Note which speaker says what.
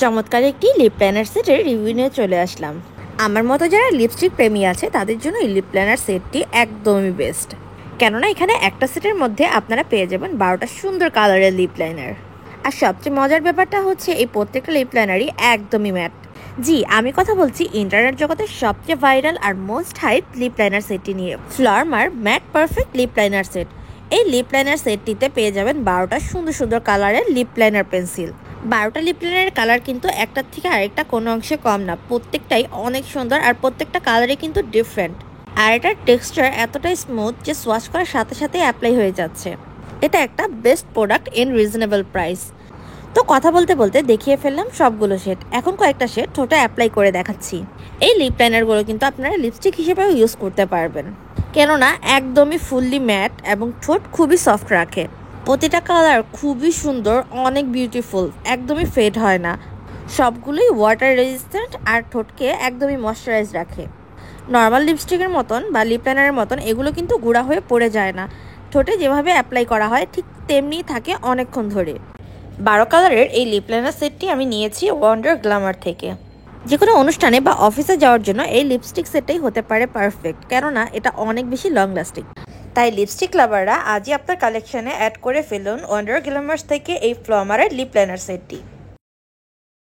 Speaker 1: চমৎকার একটি lip planner সেটের রিভিউ নিয়ে চলে আসলাম। আমার মতো যারা লিপস্টিক প্রেমী আছে তাদের জন্য এই লিপ প্ল্যানার সেটটি একদমই বেস্ট, কেননা এখানে একটা সেটের মধ্যে আপনারা পেয়ে যাবেন 12টা সুন্দর কালারের লিপ লাইনার। আর সবচেয়ে মজার ব্যাপারটা হচ্ছে এই প্রত্যেকটা লিপ লাইনারই একদমই ম্যাট। জি, আমি কথা বলছি ইন্টারনেট জগতের সবচেয়ে ভাইরাল আর মোস্ট হাইপ লিপ লাইনার সেটটি নিয়ে, Flormar matte perfect lip liner set. এই লিপ লাইনার সেটটিতে পেয়ে যাবেন 12টা সুন্দর সুন্দর কালারের লিপ লাইনার পেন্সিল। 12টা লিপ লাইনারের কালার কিন্তু একটার থেকে আরেকটা কোনো অংশে কম না, প্রত্যেকটাই অনেক সুন্দর আর প্রত্যেকটা কালারই কিন্তু ডিফারেন্ট। আর এটার টেক্সচার এতটাই স্মুথ যে সোয়াশ করার সাথে সাথে অ্যাপ্লাই হয়ে যাচ্ছে। এটা একটা best product in reasonable price. তো কথা বলতে বলতে দেখিয়ে ফেললাম সবগুলো শেড, এখন কয়েকটা শেড ঠোঁটে অ্যাপ্লাই করে দেখাচ্ছি। এই লিপ লাইনারগুলো কিন্তু আপনারা লিপস্টিক হিসেবেও ইউজ করতে পারবেন, কেননা একদমই ফুললি ম্যাট এবং ঠোঁট খুবই সফট রাখে। প্রতিটা কালার খুবই সুন্দর, অনেক বিউটিফুল, একদমই ফেড হয় না। সবগুলোই ওয়াটার রেজিস্ট্যান্ট আর ঠোঁটকে একদমই ময়শ্চারাইজ রাখে। নর্মাল লিপস্টিকের মতন বা লিপ লাইনারের মতন এগুলো কিন্তু গুঁড়া হয়ে পড়ে যায় না, ঠোঁটে যেভাবে অ্যাপ্লাই করা হয় ঠিক তেমনিই থাকে অনেকক্ষণ ধরে। 12 কালারের এই লিপ লাইনার সেটটি আমি নিয়েছি ওয়ান্ডার গ্ল্যামার থেকে। যে কোনো অনুষ্ঠানে বা অফিসে যাওয়ার জন্য এই লিপস্টিক সেটটাই হতে পারে পারফেক্ট, কেননা এটা অনেক বেশি লং লাস্টিং। তাই লিপস্টিক লাভাররা আজই আপনার কালেকশনে অ্যাড করে ফেলুন ওয়ান্ডার গ্ল্যামার্স থেকে এই ফ্লরমারের লিপ লাইনার সেটটি।